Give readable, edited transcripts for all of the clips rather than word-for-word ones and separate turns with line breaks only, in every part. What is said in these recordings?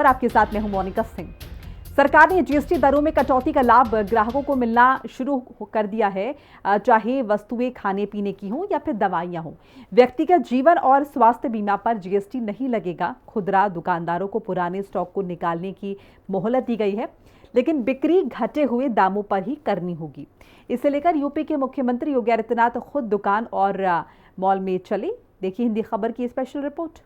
आपके साथ मैं हूं मोनिका सिंह। सरकार ने जीएसटी दरों में कटौती का लाभ ग्राहकों को मिलना शुरू कर दिया है, चाहे वस्तुएं खाने पीने की हों या फिर दवाइयां हों। व्यक्तिगत जीवन और स्वास्थ्य बीमा पर जीएसटी नहीं लगेगा। खुदरा दुकानदारों को पुराने स्टॉक को निकालने की मोहलत दी गई है, लेकिन बिक्री घटे हुए दामों पर ही करनी होगी। इसे लेकर यूपी के मुख्यमंत्री योगी आदित्यनाथ खुद दुकान और मॉल में चले। देखिए हिंदी खबर की स्पेशल रिपोर्ट।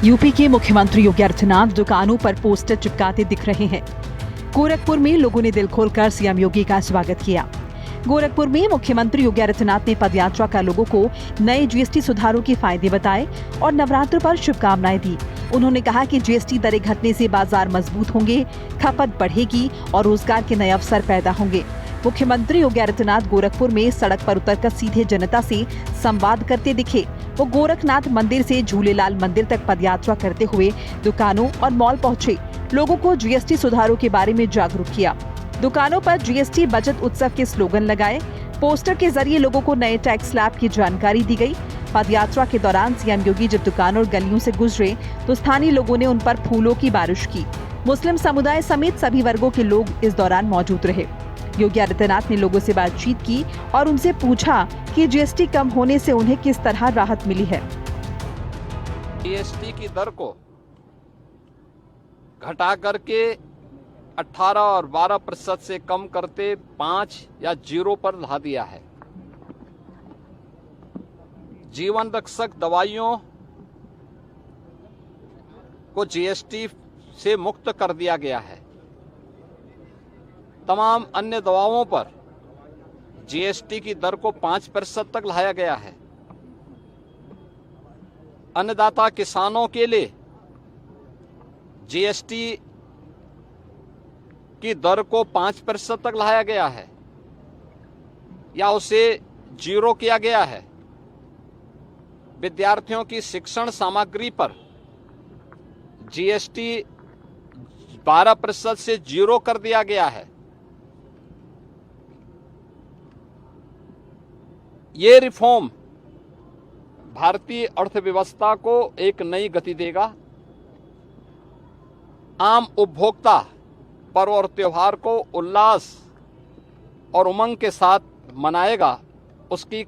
यूपी के मुख्यमंत्री योगी आदित्यनाथ दुकानों पर पोस्टर चिपकाते दिख रहे हैं। गोरखपुर में लोगों ने दिल खोलकर सीएम योगी का स्वागत किया। गोरखपुर में मुख्यमंत्री योगी आदित्यनाथ ने पदयात्रा कर लोगों को नए जीएसटी सुधारों के फायदे बताए और नवरात्र पर शुभकामनाएं दी। उन्होंने कहा कि जीएसटी दरें घटने से बाजार मजबूत होंगे, खपत बढ़ेगी और रोजगार के नए अवसर पैदा होंगे। मुख्यमंत्री योगी आदित्यनाथ गोरखपुर में सड़क पर उतरकर सीधे जनता से संवाद करते दिखे। वो गोरखनाथ मंदिर से झूलेलाल मंदिर तक पदयात्रा करते हुए दुकानों और मॉल पहुंचे। लोगों को जीएसटी सुधारों के बारे में जागरूक किया। दुकानों पर जीएसटी बचत उत्सव के स्लोगन लगाए। पोस्टर के जरिए लोगों को नए टैक्स स्लैब की जानकारी दी गई। पदयात्रा के दौरान सीएम योगी जब दुकानों और गलियों से गुजरे तो स्थानीय लोगों ने उन पर फूलों की बारिश की। मुस्लिम समुदाय समेत सभी वर्गों के लोग इस दौरान मौजूद रहे। योगी आदित्यनाथ ने लोगों से बातचीत की और उनसे पूछा कि जीएसटी कम होने से उन्हें किस तरह राहत मिली है।
जीएसटी की दर को घटा करके 18 और 12% से कम करते 5 या 0 पर ला दिया है। जीवन रक्षक दवाइयों को जीएसटी से मुक्त कर दिया गया है। तमाम अन्य दवाओं पर जीएसटी की दर को 5% तक लाया गया है। अन्नदाता किसानों के लिए जीएसटी की दर को 5% तक लाया गया है या उसे 0 किया गया है। विद्यार्थियों की शिक्षण सामग्री पर जीएसटी 12% से 0 कर दिया गया है। ये रिफॉर्म भारतीय अर्थव्यवस्था को एक नई गति देगा। आम उपभोक्ता पर्व और त्योहार को उल्लास और उमंग के साथ मनाएगा। उसकी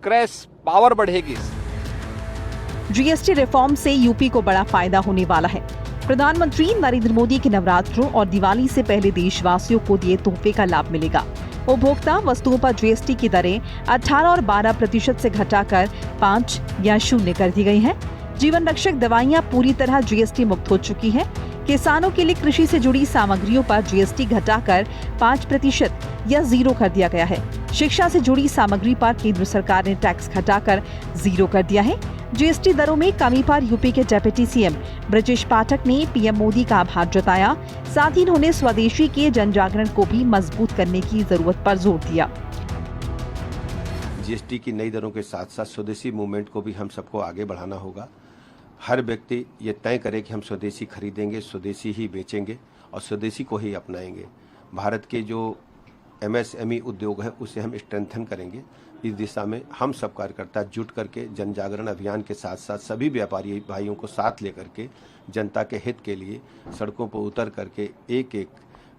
क्रय पावर बढ़ेगी।
जीएसटी रिफॉर्म से यूपी को बड़ा फायदा होने वाला है। प्रधानमंत्री नरेंद्र मोदी के नवरात्रों और दिवाली से पहले देशवासियों को दिए तोहफे का लाभ मिलेगा। उपभोक्ता वस्तुओं पर जीएसटी की दरें 18 और 12% से घटाकर 5 या 0 कर दी गई हैं। जीवन रक्षक दवाइयां पूरी तरह जीएसटी मुक्त हो चुकी हैं। किसानों के लिए कृषि से जुड़ी सामग्रियों पर जीएसटी घटाकर 5% या 0 कर दिया गया है। शिक्षा से जुड़ी सामग्री पर केंद्र सरकार ने टैक्स घटाकर 0 कर दिया है। जीएसटी दरों में कमी पर यूपी के डिप्टी सीएम ब्रजेश पाठक ने पीएम मोदी का आभार जताया। साथ ही उन्होंने स्वदेशी के जन जागरण को भी मजबूत करने की जरूरत पर जोर दिया।
जीएसटी की नई दरों के साथ साथ स्वदेशी मूवमेंट को भी हम सबको आगे बढ़ाना होगा। हर व्यक्ति ये तय करे कि हम स्वदेशी खरीदेंगे, स्वदेशी ही बेचेंगे और स्वदेशी को ही अपनाएंगे। भारत के जो एमएसएमई उद्योग है उसे हम स्ट्रेंथन करेंगे। इस दिशा में हम सब कार्यकर्ता जुट करके जन जागरण अभियान के साथ साथ सभी व्यापारी भाइयों को साथ लेकर के जनता के हित के लिए सड़कों पर उतर करके एक एक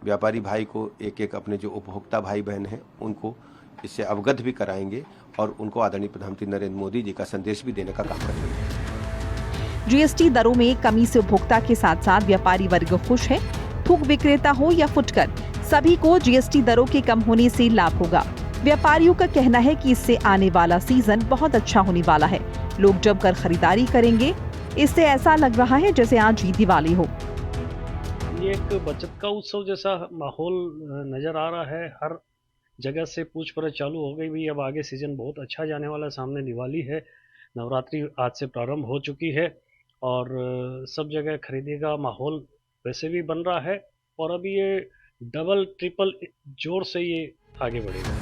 व्यापारी भाई को, एक एक अपने जो उपभोक्ता भाई बहन हैं उनको इससे अवगत भी कराएंगे और उनको आदरणीय प्रधानमंत्री नरेंद्र मोदी जी का संदेश भी देने का काम करेंगे।
जीएसटी दरों में कमी से उपभोक्ता के साथ साथ व्यापारी वर्ग खुश है। थोक विक्रेता हो या फुटकर, सभी को जीएसटी दरों के कम होने से लाभ होगा। व्यापारियों का कहना है कि इससे आने वाला सीजन बहुत अच्छा होने वाला है। लोग जमकर खरीदारी करेंगे। इससे ऐसा लग रहा है जैसे आज ही दिवाली हो।
ये एक बचत का उत्सव जैसा माहौल नजर आ रहा है। हर जगह से पूछ परछ चालू हो गई भी, अब आगे सीजन बहुत अच्छा जाने वाला, सामने दिवाली है। नवरात्रि आज से प्रारंभ हो चुकी है और सब जगह खरीदी का माहौल वैसे भी बन रहा है और अभी ये डबल ट्रिपल जोर से ये आगे बढ़ेगा।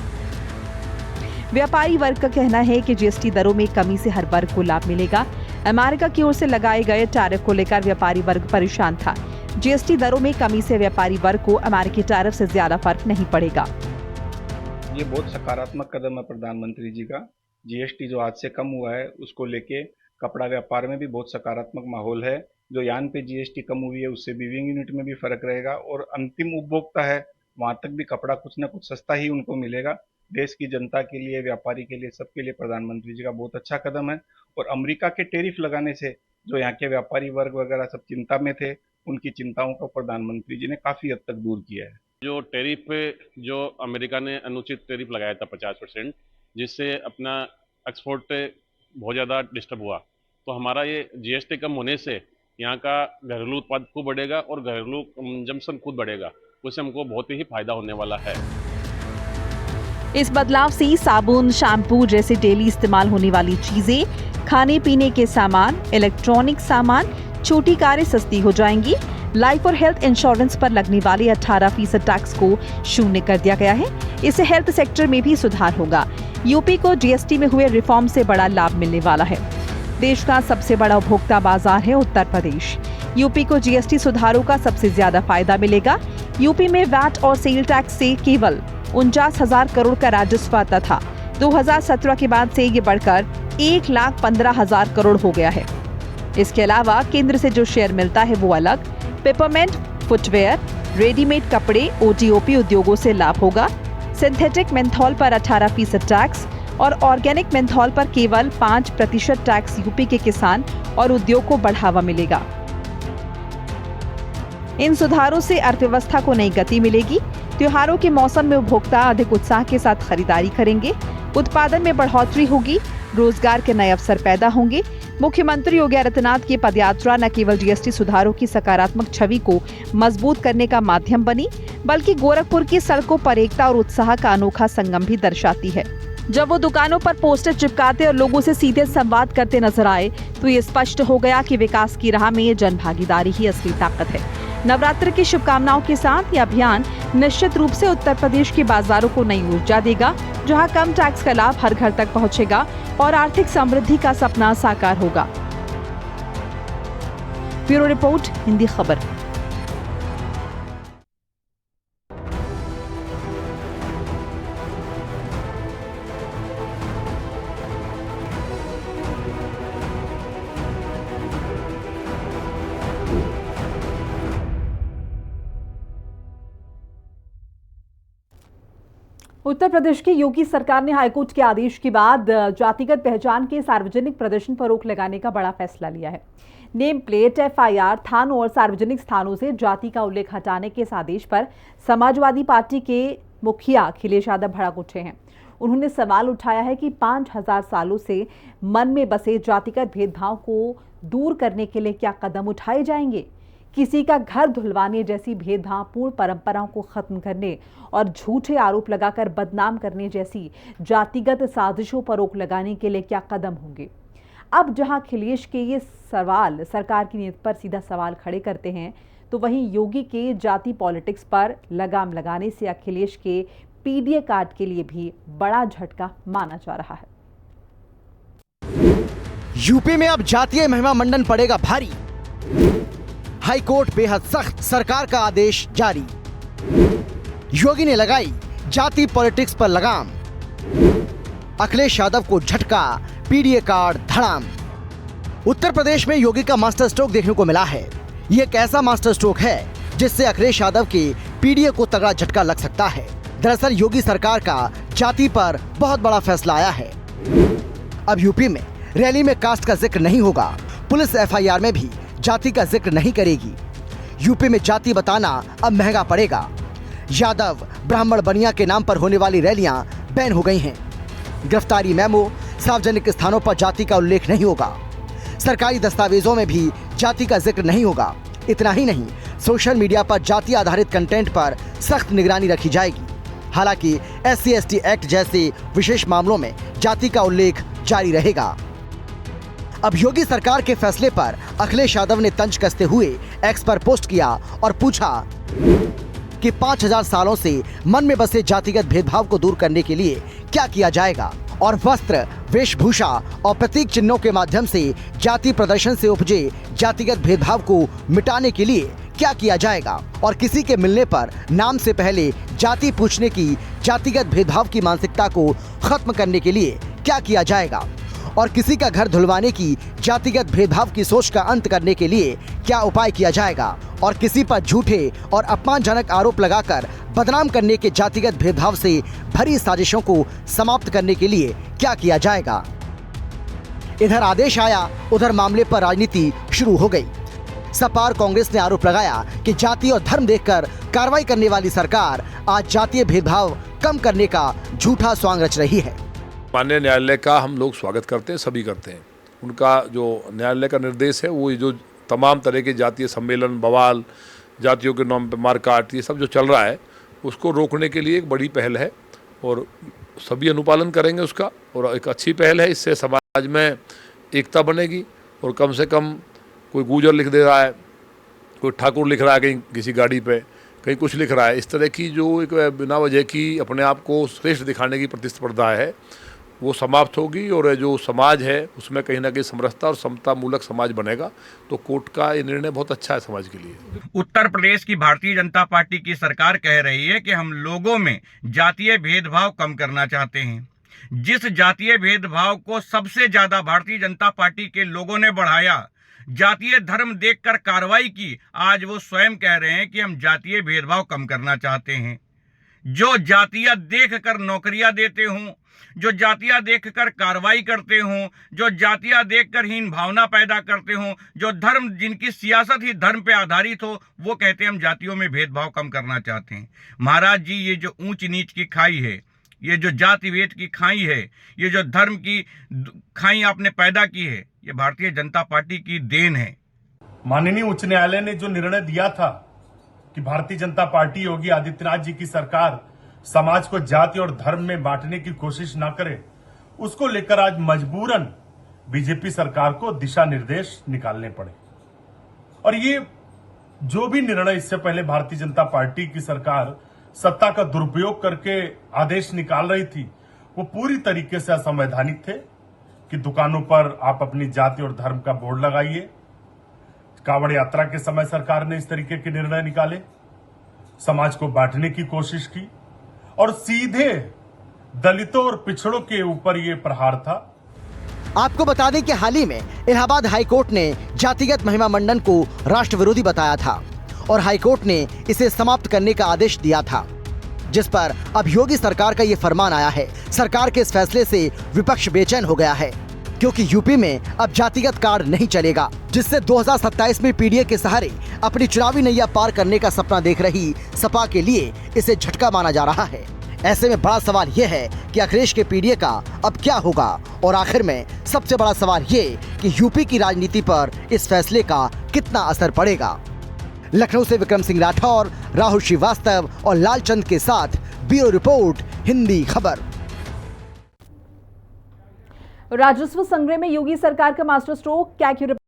व्यापारी वर्ग का कहना है कि जीएसटी दरों में कमी से हर वर्ग को लाभ मिलेगा। अमेरिका की ओर से लगाए गए टैरिफ को लेकर व्यापारी वर्ग परेशान था। जीएसटी दरों में कमी से व्यापारी वर्ग को अमेरिकी टैरिफ से ज्यादा फर्क नहीं पड़ेगा।
ये बहुत सकारात्मक कदम है प्रधानमंत्री जी का। जीएसटी जो आज से कम हुआ है उसको लेके कपड़ा व्यापार में भी बहुत सकारात्मक माहौल है। जो यान पे जीएसटी कम हुई है उससे वीविंग यूनिट में भी फर्क रहेगा और अंतिम उपभोक्ता है वहां तक भी कपड़ा कुछ ना कुछ सस्ता ही उनको मिलेगा। देश की जनता के लिए, व्यापारी के लिए, सबके लिए प्रधानमंत्री जी का बहुत अच्छा कदम है। और अमेरिका के टैरिफ लगाने से जो यहाँ के व्यापारी वर्ग वगैरह सब चिंता में थे, उनकी चिंताओं को प्रधानमंत्री जी ने काफी हद तक दूर किया है।
जो टैरिफ पे जो अमेरिका ने अनुचित टैरिफ लगाया था 50%, जिससे अपना एक्सपोर्ट बहुत ज़्यादा डिस्टर्ब हुआ, तो हमारा ये जीएसटी कम होने से यहाँ का घरेलू उत्पाद खूब बढ़ेगा और घरेलू कंजम्पशन खुद बढ़ेगा। उससे हमको बहुत ही फायदा होने वाला है।
इस बदलाव से साबुन, शैम्पू जैसे डेली इस्तेमाल होने वाली चीजें, खाने पीने के सामान, इलेक्ट्रॉनिक सामान, छोटी कारें सस्ती हो जाएंगी। लाइफ और हेल्थ इंश्योरेंस पर लगने वाले 18% टैक्स को शून्य कर दिया गया है। इससे हेल्थ सेक्टर में भी सुधार होगा। यूपी को जीएसटी में हुए रिफॉर्म से बड़ा लाभ मिलने वाला है। देश का सबसे बड़ा उपभोक्ता बाजार है उत्तर प्रदेश। यूपी को जीएसटी सुधारों का सबसे ज्यादा फायदा मिलेगा। यूपी में वैट और सेल टैक्स से केवल 49,000 करोड़ का राजस्व आता था। 2017 के बाद से ये बढ़कर 1,15,000 करोड़ हो गया है। इसके अलावा केंद्र से जो शेयर मिलता है वो अलग। पेपरमेंट, फुटवेयर, रेडीमेड कपड़े, ओटीओपी उद्योगों से लाभ होगा। सिंथेटिक मेंथॉल पर 18% टैक्स और ऑर्गेनिक मेंथॉल पर केवल 5% टैक्स यूपी के किसान और उद्योग को बढ़ावा मिलेगा। इन सुधारों से अर्थव्यवस्था को नई गति मिलेगी। त्योहारों के मौसम में उपभोक्ता अधिक उत्साह के साथ खरीदारी करेंगे। उत्पादन में बढ़ोतरी होगी। रोजगार के नए अवसर पैदा होंगे। मुख्यमंत्री योगी आदित्यनाथ की पदयात्रा न केवल जीएसटी सुधारों की सकारात्मक छवि को मजबूत करने का माध्यम बनी, बल्कि गोरखपुर की सड़कों पर एकता और उत्साह का अनोखा संगम भी दर्शाती है। जब वो दुकानों पर पोस्टर चिपकाते और लोगों से सीधे संवाद करते नजर आए, तो ये स्पष्ट हो गया कि विकास की राह में जन भागीदारी ही असली ताकत है। नवरात्र की शुभकामनाओं के साथ ये अभियान निश्चित रूप से उत्तर प्रदेश के बाजारों को नई ऊर्जा देगा, जहां कम टैक्स का लाभ हर घर तक पहुंचेगा और आर्थिक समृद्धि का सपना साकार होगा। ब्यूरो रिपोर्ट, हिंदी खबर। उत्तर प्रदेश की योगी सरकार ने हाईकोर्ट के आदेश के बाद जातिगत पहचान के सार्वजनिक प्रदर्शन पर रोक लगाने का बड़ा फैसला लिया है। नेम प्लेट, एफआईआर, थानों और सार्वजनिक स्थानों से जाति का उल्लेख हटाने के इस आदेश पर समाजवादी पार्टी के मुखिया अखिलेश यादव भड़क उठे हैं। उन्होंने सवाल उठाया है कि 5000 सालों से मन में बसे जातिगत भेदभाव को दूर करने के लिए क्या कदम उठाए जाएंगे। किसी का घर धुलवाने जैसी भेदभावपूर्ण परंपराओं को खत्म करने और झूठे आरोप लगाकर बदनाम करने जैसी जातिगत साजिशों पर रोक लगाने के लिए क्या कदम होंगे। अब जहां अखिलेश के ये सवाल सरकार की नीति पर सीधा सवाल खड़े करते हैं, तो वहीं योगी के जाति पॉलिटिक्स पर लगाम लगाने से अखिलेश के पीडीए कार्ड के लिए भी बड़ा झटका माना जा रहा है।
यूपी में अब जातीय महिमा मंडन पड़ेगा भारी। हाईकोर्ट बेहद सख्त, सरकार का आदेश जारी। योगी ने लगाई जाति पॉलिटिक्स पर लगाम। अखिलेश यादव को झटका, पीडीए कार्ड धड़ाम। उत्तर प्रदेश में योगी का मास्टर स्ट्रोक देखने को मिला है। ये एक ऐसा मास्टर स्ट्रोक है जिससे अखिलेश यादव के पीडीए को तगड़ा झटका लग सकता है। दरअसल योगी सरकार का जाति पर बहुत बड़ा फैसला आया है। अब यूपी में रैली में कास्ट का जिक्र नहीं होगा। पुलिस एफआईआर में भी जाति का जिक्र नहीं करेगी। यूपी में जाति बताना अब महंगा पड़ेगा। यादव, ब्राह्मण, बनिया के नाम पर होने वाली रैलियां बैन हो गई हैं। गिरफ्तारी मेमो, सार्वजनिक स्थानों पर जाति का उल्लेख नहीं होगा। सरकारी दस्तावेजों में भी जाति का जिक्र नहीं होगा। इतना ही नहीं, सोशल मीडिया पर जाति आधारित कंटेंट पर सख्त निगरानी रखी जाएगी। हालांकि SC/ST एक्ट जैसे विशेष मामलों में जाति का उल्लेख जारी रहेगा। अब योगी सरकार के फैसले पर अखिलेश यादव ने तंज कसते हुए एक्स पर पोस्ट किया और पूछा कि 5000 सालों से मन में बसे जातिगत भेदभाव को दूर करने के लिए क्या किया जाएगा और वस्त्र, वेशभूषा और प्रतीक चिन्हों के माध्यम से जाति प्रदर्शन से उपजे जातिगत भेदभाव को मिटाने के लिए क्या किया जाएगा और किसी के मिलने पर नाम से पहले जाति पूछने की जातिगत भेदभाव की मानसिकता को खत्म करने के लिए क्या किया जाएगा और किसी का घर धुलवाने की जातिगत भेदभाव की सोच का अंत करने के लिए क्या उपाय किया जाएगा और किसी पर झूठे और अपमानजनक आरोप लगाकर बदनाम करने के जातिगत भेदभाव से भरी साजिशों को समाप्त करने के लिए क्या किया जाएगा। इधर आदेश आया, उधर मामले पर राजनीति शुरू हो गई। सपा और कांग्रेस ने आरोप लगाया कि जाति और धर्म देखकर कार्रवाई करने वाली सरकार आज जातीय भेदभाव कम करने का झूठा स्वांग रच रही है।
माननीय न्यायालय का हम लोग स्वागत करते हैं, सभी करते हैं। उनका जो न्यायालय का निर्देश है वो जो तमाम तरह के जातीय सम्मेलन, बवाल, जातियों के नाम पर मारकाट, ये सब जो चल रहा है उसको रोकने के लिए एक बड़ी पहल है और सभी अनुपालन करेंगे उसका और एक अच्छी पहल है। इससे समाज में एकता बनेगी और कम से कम कोई गुजर लिख दे रहा है, कोई ठाकुर लिख रहा है कहीं किसी गाड़ी पे, कहीं कुछ लिख रहा है, इस तरह की जो एक बिना वजह की अपने आप को श्रेष्ठ दिखाने की प्रतिस्पर्धा है वो समाप्त होगी और जो समाज है उसमें कहीं ना कहीं समरसता और समता मूलक समाज बनेगा। तो कोर्ट का ये निर्णय बहुत अच्छा है समाज के लिए।
उत्तर प्रदेश की भारतीय जनता पार्टी की सरकार कह रही है कि हम लोगों में जातीय भेदभाव कम करना चाहते हैं। जिस जातीय भेदभाव को सबसे ज्यादा भारतीय जनता पार्टी के लोगों ने बढ़ाया, जातीय धर्म देखकर कार्रवाई की, आज वो स्वयं कह रहे हैं कि हम जातीय भेदभाव कम करना चाहते हैं। जो जातीय देखकर नौकरियां देते हों, जो जातियां देखकर कार्रवाई करते हों, जो जातियां देखकर हीन भावना पैदा करते हों, जो धर्म, जिनकी सियासत ही धर्म पे आधारित हो, वो कहते हैं हम जातियों में भेदभाव कम करना चाहते हैं। महाराज जी, ये जो ऊंच नीच की खाई है, ये जो जाति भेद की खाई है, ये जो धर्म की खाई आपने पैदा की है, ये भारतीय जनता पार्टी की देन है।
माननीय उच्च न्यायालय ने जो निर्णय दिया था कि भारतीय जनता पार्टी योगी आदित्यनाथ जी की सरकार समाज को जाति और धर्म में बांटने की कोशिश ना करे, उसको लेकर आज मजबूरन बीजेपी सरकार को दिशा निर्देश निकालने पड़े। और ये जो भी निर्णय इससे पहले भारतीय जनता पार्टी की सरकार सत्ता का दुरुपयोग करके आदेश निकाल रही थी, वो पूरी तरीके से असंवैधानिक थे कि दुकानों पर आप अपनी जाति और धर्म का बोर्ड लगाइए। कांवड़ यात्रा के समय सरकार ने इस तरीके के निर्णय निकाले, समाज को बांटने की कोशिश की और सीधे दलितों और पिछड़ों के ऊपर ये प्रहार था।
आपको बता दें कि हाल ही में इलाहाबाद हाईकोर्ट ने जातिगत महिमा मंडन को राष्ट्र विरोधी बताया था और हाईकोर्ट ने इसे समाप्त करने का आदेश दिया था, जिस पर अब योगी सरकार का ये फरमान आया है। सरकार के इस फैसले से विपक्ष बेचैन हो गया है क्योंकि यूपी में अब जातिगत कार्ड नहीं चलेगा, जिससे 2027 में पीडीए के सहारे अपनी चुनावी नैया पार करने का सपना देख रही सपा के लिए इसे झटका माना जा रहा है। ऐसे में बड़ा सवाल यह है कि अखिलेश के पीडीए का अब क्या होगा और आखिर में सबसे बड़ा सवाल ये कि यूपी की राजनीति पर इस फैसले का कितना असर पड़ेगा। लखनऊ से विक्रम सिंह राठौर, राहुल श्रीवास्तव और लालचंद के साथ ब्यूरो रिपोर्ट, हिंदी खबर।
राजस्व संग्रह में योगी सरकार का मास्टर स्ट्रोक, क्या